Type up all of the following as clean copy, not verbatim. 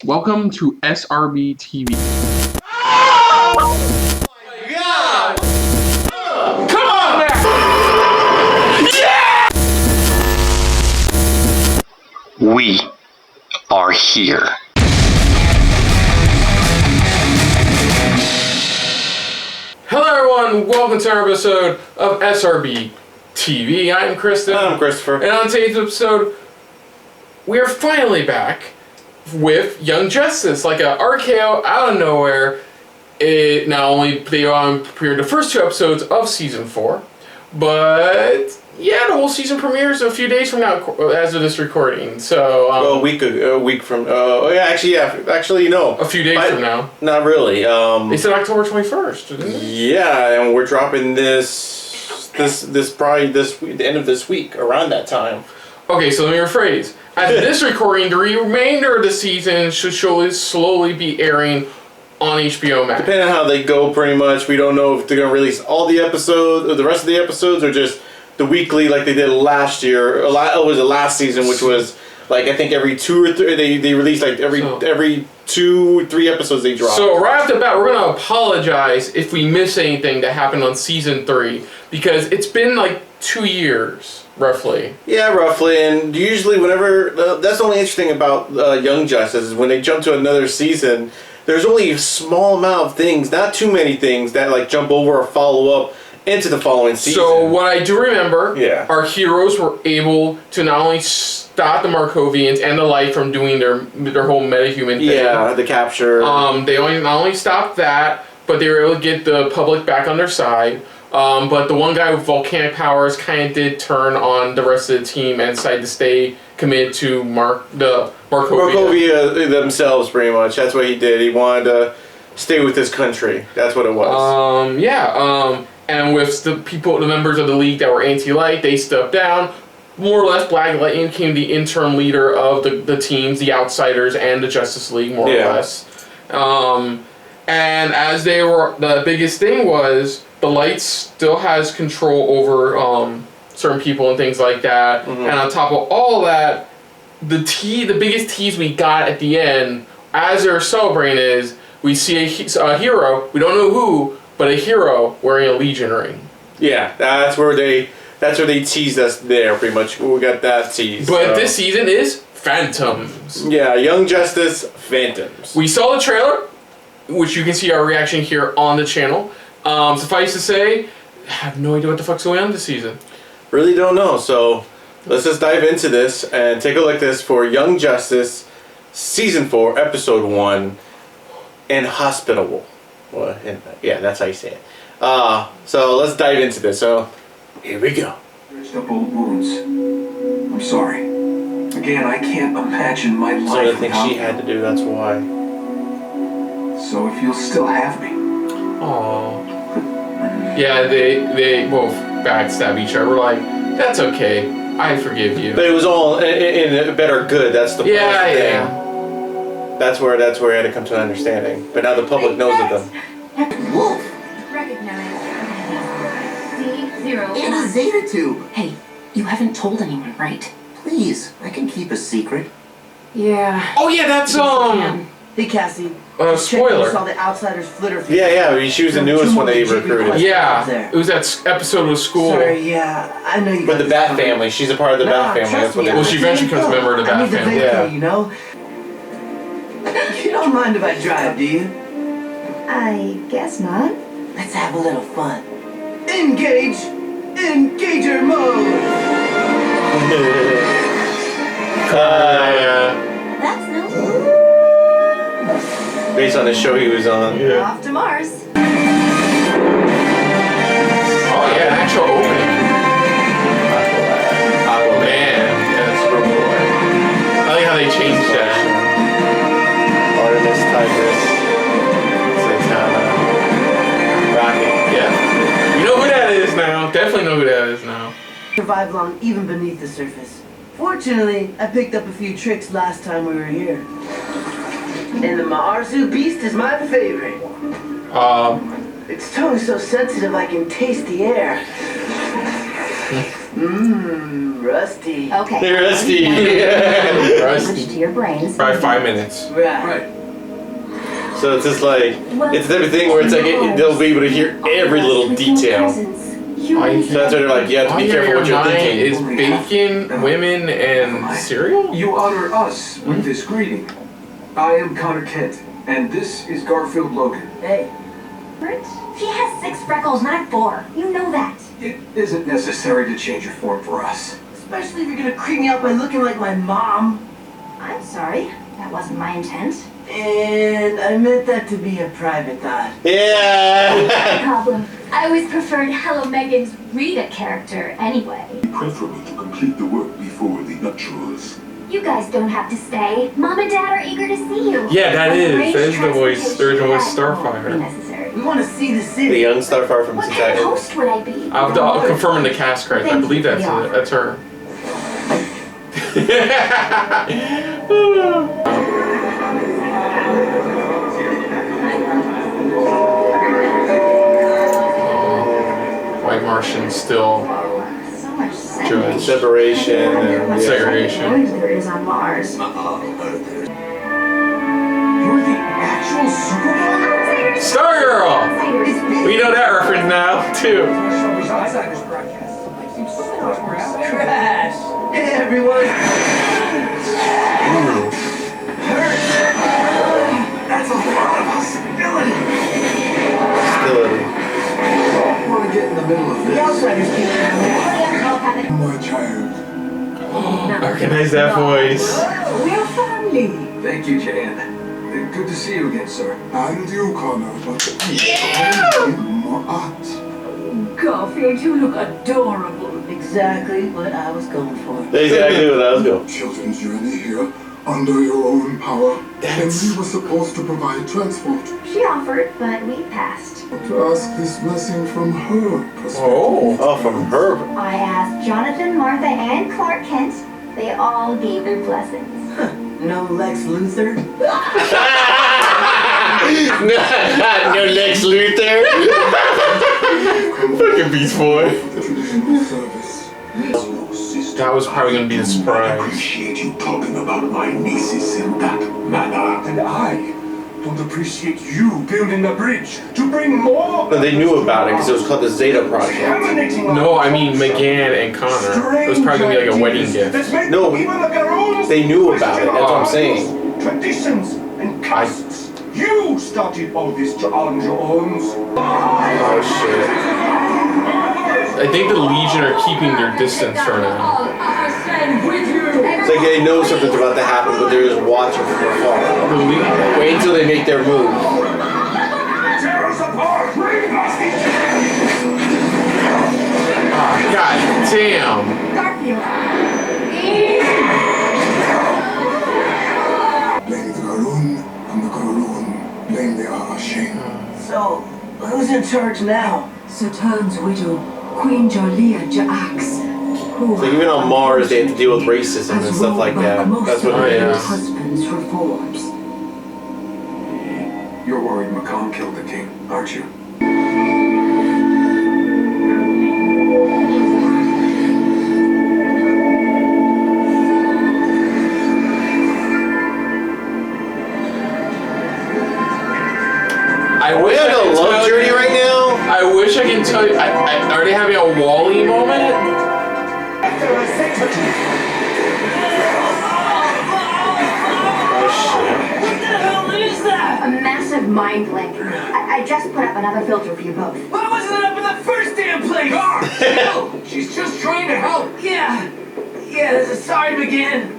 Welcome to SRB TV. Oh my God! Come on now! Yeah! We are here. Hello everyone, welcome to our episode of SRB TV. I'm Kristen. I'm Christopher. And on today's episode, we are finally back with Young Justice, like a RKO out of nowhere. It not only they premiered the first 2 episodes of season 4, but yeah, the whole season premieres a few days from now as of this recording. So a week from actually no, a few days from now. Not really. They said October 21st, didn't they? Yeah, and we're dropping this probably the end of this week around that time. Okay, so let me rephrase. At this recording, the remainder of the season should slowly be airing on HBO Max. Depending on how they go, pretty much. We don't know if they're gonna release all the episodes or the rest of the episodes, or just the weekly like they did last year. It was the last season, which was like I think every 2 or 3. They released like every 2 or 3 episodes they dropped. So right off the bat, we're gonna apologize if we miss anything that happened on season 3 because it's been like 2 years. Roughly. Yeah, roughly, and usually whenever that's the only interesting thing about Young Justice is when they jump to another season, there's only a small amount of things, not too many things that like jump over or follow up into the following season. So what I do remember, our heroes were able to not only stop the Markovians and the Light from doing their whole metahuman thing. Yeah, the capture. They not only stopped that, but they were able to get the public back on their side. But the one guy with volcanic powers kind of did turn on the rest of the team and decided to stay committed to Markovia. Markovia themselves, pretty much. That's what he did. He wanted to stay with his country. That's what it was. And with the members of the League that were anti-Light, they stepped down. More or less, Black Lightning became the interim leader of the teams, the Outsiders, and the Justice League, more or less. And as they were, the biggest thing was the Light still has control over certain people and things like that. Mm-hmm. And on top of all that, the biggest tease we got at the end, as they're celebrating, is we see a hero. We don't know who, but a hero wearing a Legion ring. Yeah, that's where they teased us there. Pretty much, we got that tease. But this season is Phantoms. Yeah, Young Justice Phantoms. We saw the trailer, which you can see our reaction here on the channel. Suffice to say, I have no idea what the fuck's going on this season. Really don't know, so let's just dive into this and take a look at this for Young Justice Season 4, Episode 1, Inhospitable. Well, yeah, that's how you say it. So let's dive into this. So, here we go. Up old wounds. I'm sorry. Again, I can't imagine my life. So the thing she had to do, that's why. So if you'll still have me. Aww. Yeah, they both backstab each other. We're like, that's okay. I forgive you. But it was all in a better good. That's the thing. Yeah. That's where I had to come to an understanding. But now the public knows of them. Wolf. Recognize. Z0. And a Zeta 2. Hey, you haven't told anyone, right? Please, I can keep a secret. Yeah. Oh yeah, that's Hey Cassie. Spoiler. Saw the Outsiders flitter. Yeah. She was the newest one they recruited. Yeah. It was that episod with school. Sorry, yeah, I know you. With the Bat family, she's a part of the Bat family. That's what Well, she eventually becomes a member of the Bat family. Yeah. You know. You don't mind if I drive, do you? I guess not. Let's have a little fun. Engage! Engager mode! That's no. Based on the show he was on. Yeah. Off to Mars. Oh yeah, actual opening. Aquaman. Yeah, Superboy. I like how they changed that. Artemis, Tigress, Zatanna, Rocket. Yeah. You know who that is now. Definitely know who that is now. Survive long even beneath the surface. Fortunately, I picked up a few tricks last time we were here. And the Maarsu beast is my favorite. Its tongue's so sensitive I can taste the air. Rusty. Okay. They're rusty. Rusty to your brains. Probably 5 minutes. Right. So it's just like, it's the type of thing where it's like, they'll be able to hear every little detail. So that's why they're like, you have to be careful what you're thinking. Is bacon, women, and cereal? You honor us with this greeting. I am Connor Kent, and this is Garfield Logan. Hey. She has 6 freckles, not 4. You know that. It isn't necessary to change your form for us. Especially if you're gonna creep me out by looking like my mom. I'm sorry. That wasn't my intent. And I meant that to be a private thought. Yeah. Problem. I always preferred Hello Megan's Rita character anyway. Preferable to complete the work before the nuptials. You guys don't have to stay. Mom and Dad are eager to see you. Yeah, that is the voice. There's a voice Won't be Starfire. necessary. We want to see the city. The young Starfire from What Teen kind of Titans. host would I be? I'll confirm in the cast credits. I believe that's it. That's her. White Martian still So much sense. judge. Separation and Segregation. There is on Mars. You're the actual Superboy? Star Girl! We know that reference now, too. Crash. Hey everyone. That's a lot of hostility. hostility. I want to get in the middle of The this. outsiders came in. My child. I recognize that voice. We're family. Thank you, Jan. Good to see you again, sir. And you, Connor, but more art. Garfield, you look adorable. Exactly what I was going for. Exactly what I was going. Children's journey here under your own power. And we were supposed to provide transport. She offered, but we passed. To ask this blessing from her perspective. Oh, from her. I asked Jonathan, Martha, and Clark Kent. They all gave their blessings. No Lex Luthor? No Lex Luthor. Fucking Beast Boy. Traditional service. That was probably gonna be a I surprise. appreciate you talking about my nieces in that manner. And I don't appreciate you building a bridge to bring more. No, they knew about it because it was called the Zeta Project. Contaminating No, our I mean culture. McGann and Connor. It was probably gonna be like a wedding Strange gift. ideas that make No, even the Garoons they knew about it, that's what I'm question saying. our rules, traditions and customs. You started all this on your own. Oh shit. I think the Legion are keeping their distance for now. It's like they know something's about to happen, but they're just watching from afar. The Le- Wait until they make their move. Tear us apart! We must be God damn. Garfield. Blame the Garoon, and the Garoon blame the Arashin. So, who's in charge now? Saturn's widow, Queen Jolia Ja'ax. So even on Mars, they have to deal with racism and stuff like that. That's what it yeah. is. Husband's reforms. You're worried Macomb killed the king, aren't you? I Are we wish on I a could love tell journey you- right now? I wish I can tell you. Are they having a Wall-E moment? A massive mind blank. I just put up another filter for you both. Why wasn't it up in the first damn place? No! She's just trying to help! Yeah, sorry, McGann.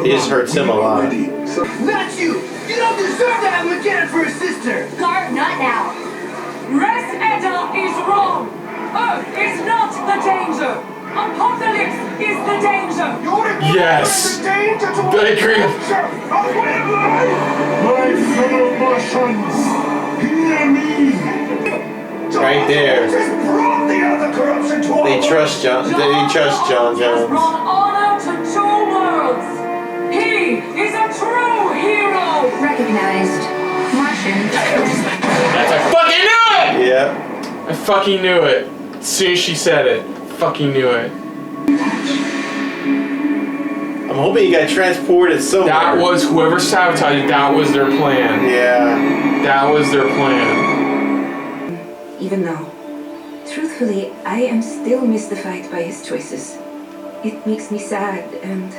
This hurts him a lot. Not you! You don't deserve to have McGann for a sister! Gar, not now. Res Edda is wrong. Earth is not the danger. Apocalypse is the danger. Yes. I agree. My fellow Martians, hear me! Right there. Just brought the other corruption to They trust John. They trust John Has Jones. brought honor to two worlds. He is a true hero. Recognized. Martian. I fucking knew it! Yeah. I fucking knew it. As soon as she said it, fucking knew it. I'm hoping he got transported somewhere. That was whoever sabotaged it. That was their plan. Yeah. That was their plan. Even now, truthfully, I am still mystified by his choices. It makes me sad, and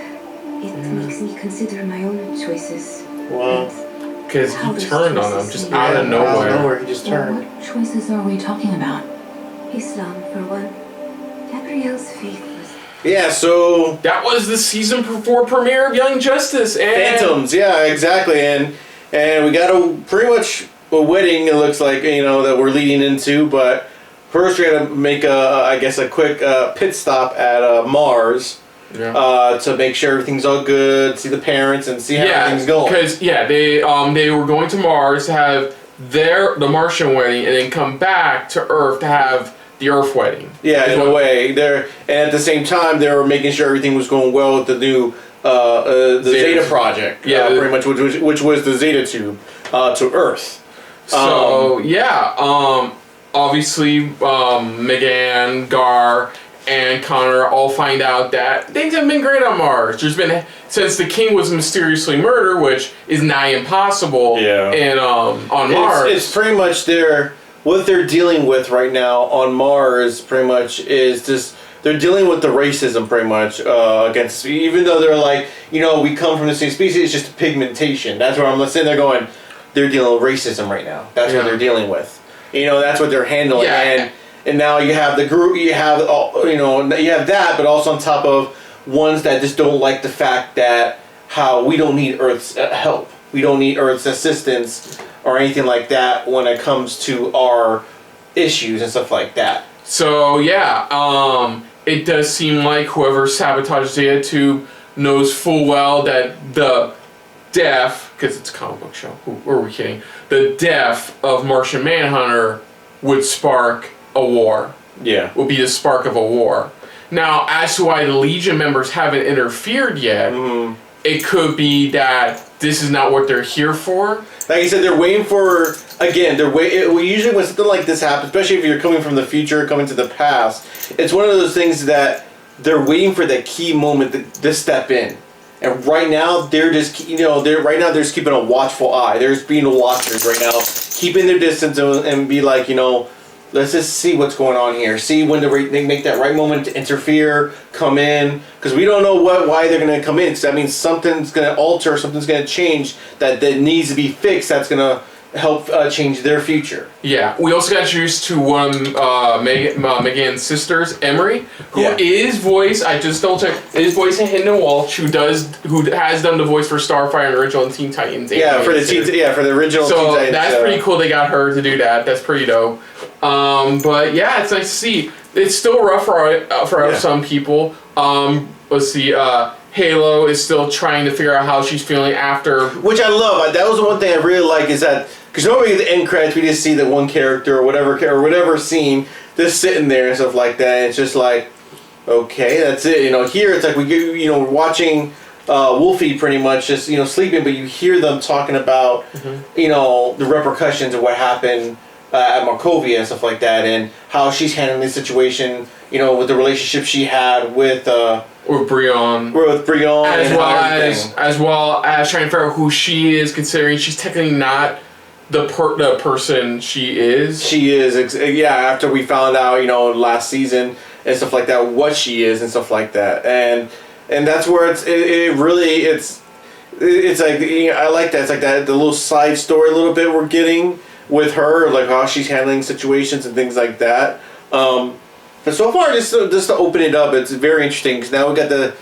it makes me consider my own choices. Well, because he turned on them just out of nowhere. Out of nowhere, he just turned. What choices are we talking about? Islam, for one. Gabrielle's faith was... Yeah, so... That was the season 4 premiere of Young Justice. And Phantoms, yeah, exactly. And we got pretty much a wedding, it looks like, that we're leading into. But first we got to make, a quick pit stop at Mars. Yeah. To make sure everything's all good, see the parents, and see how everything's going. Because they were going to Mars to have the Martian wedding, and then come back to Earth to have the Earth wedding. Yeah, in a way. And at the same time, they were making sure everything was going well with the new Zeta project. Yeah, pretty much, which was the Zeta tube to Earth. So obviously, Megan, Gar, and Connor all find out that things haven't been great on Mars. There's been, since the king was mysteriously murdered, which is nigh impossible. Yeah. And on Mars, it's pretty much what they're dealing with right now on Mars. Pretty much is just they're dealing with the racism pretty much against. Even though they're like, we come from the same species, it's just pigmentation. That's where I'm sitting there going, they're dealing with racism right now. That's what they're dealing with. That's what they're handling. Yeah. And now you have the group, you have that, but also on top of ones that just don't like the fact that how we don't need Earth's help. We don't need Earth's assistance or anything like that when it comes to our issues and stuff like that. So it does seem like whoever sabotaged Zeta Tube knows full well that the death, because it's a comic book show, who are we kidding? The death of Martian Manhunter would spark a war. Yeah. Would be the spark of a war. Now, as to why the Legion members haven't interfered yet, it could be that this is not what they're here for. Like I said, they're waiting for, again, usually when something like this happens, especially if you're coming from the future, coming to the past, it's one of those things that they're waiting for that key moment to step in. And right now, they're just, they're just keeping a watchful eye. They're just being watchers right now, keeping their distance and be like, let's just see what's going on here. See when they make that right moment to interfere, come in. Because we don't know why they're going to come in. Because that means something's going to alter, something's going to change that needs to be fixed. That's going to help change their future. Yeah. We also got introduced to one of Megan's sisters, Emery, who is voiced, I just double check, is voicing Hidden Walsh, who has done the voice for Starfire and original and Teen Titans. Yeah, for the original Teen Titans. So that's pretty cool they got her to do that. That's pretty dope. But yeah, it's nice to see. It's still rough for some people. Let's see. Halo is still trying to figure out how she's feeling after. Which I love. That was the one thing I really like is that because normally at the end credits we just see that one character or whatever scene just sitting there and stuff like that. And it's just like, okay, that's it. Here it's like we're watching Wolfie pretty much just sleeping, but you hear them talking about the repercussions of what happened at Markovia and stuff like that, and how she's handling the situation, with the relationship she had with Brion. As well as trying to figure out who she is, considering she's technically not the person she is. She is, after we found out, last season and stuff like that, what she is and stuff like that, and that's where it's like I like that. It's like that the little side story a little bit we're getting with her, like how she's handling situations and things like that. But so far, just to open it up, it's very interesting because now we got the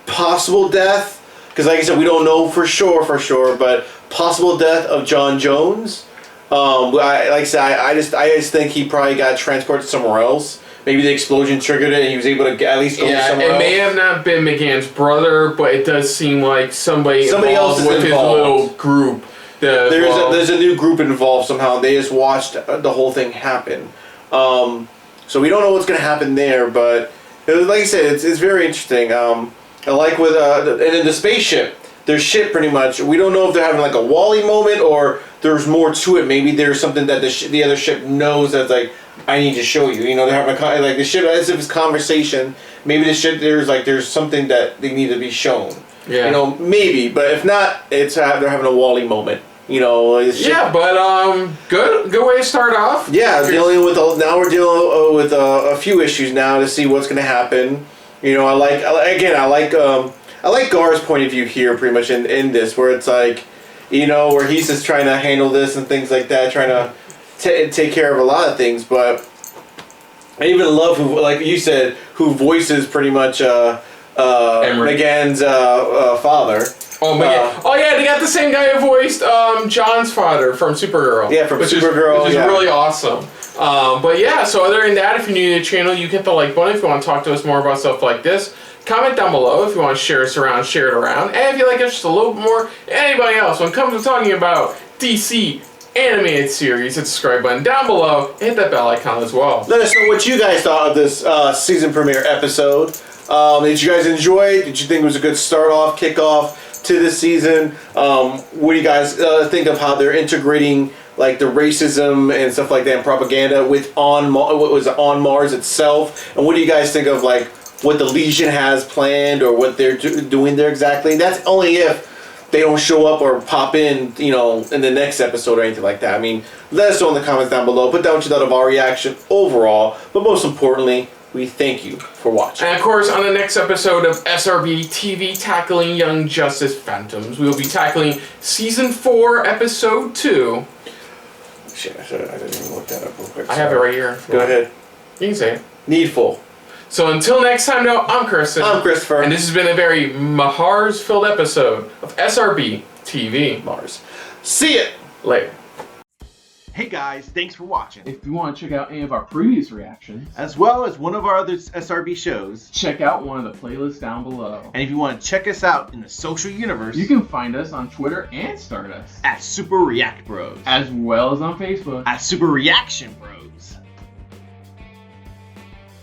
possible death. Because like I said, we don't know for sure, but possible death of John Jones. I just think he probably got transported somewhere else. Maybe the explosion triggered it and he was able to at least go somewhere else. It may have not been McGann's brother, but it does seem like somebody else is with involved. His little group. There's a new group involved somehow. They just watched the whole thing happen. So we don't know what's going to happen there, but like I said, it's very interesting. I like with and in the spaceship, their ship pretty much. We don't know if they're having like a Wall-E moment or there's more to it. Maybe there's something that the other ship knows that's like, I need to show you. You know, they're having like the ship as if it's conversation. Maybe the ship there's something that they need to be shown. Yeah. You know, maybe, but if not, it's they're having a Wall-E moment. You know. Yeah, but good way to start off. Yeah, now we're dealing with a few issues now to see what's going to happen. You know, I like Gar's point of view here, pretty much in this, where it's like, you know, where he's just trying to handle this and things like that, trying to take care of a lot of things. But I even love who, like you said, who voices pretty much McGann's father. Oh man! They got the same guy who voiced John's father from Supergirl. Yeah, from Supergirl, which is really awesome. But yeah, so other than that, if you're new to the channel, you hit the like button if you want to talk to us more about stuff like this. Comment down below if you want to share us around, share it around. And if you like us just a little bit more than anybody else when it comes to talking about DC animated series, hit the subscribe button down below and hit that bell icon as well. Let us know what you guys thought of this season premiere episode. Did you guys enjoy it? Did you think it was a good kickoff to this season? What do you guys think of how they're integrating like the racism and stuff like that and propaganda with what was on Mars itself? And what do you guys think of like what the Legion has planned or what they're doing there exactly? And that's only if they don't show up or pop in, you know, in the next episode or anything like that. I mean, let us know in the comments down below. Put down what you thought of our reaction overall, but most importantly, we thank you for watching. And of course, on the next episode of SRB TV Tackling Young Justice Phantoms, we will be tackling Season 4, Episode 2. Shit, I didn't even look that up real quick. I have it right here. Go ahead. You can say it. Needful. So until next time, though, I'm Kristen. I'm Christopher. And this has been a very Mars-filled episode of SRB TV. Mars. See ya! Later. Hey guys, thanks for watching. If you want to check out any of our previous reactions, as well as one of our other SRB shows, check out one of the playlists down below. And if you want to check us out in the social universe, you can find us on Twitter and Stardust at Super React Bros, as well as on Facebook at Super Reaction Bros.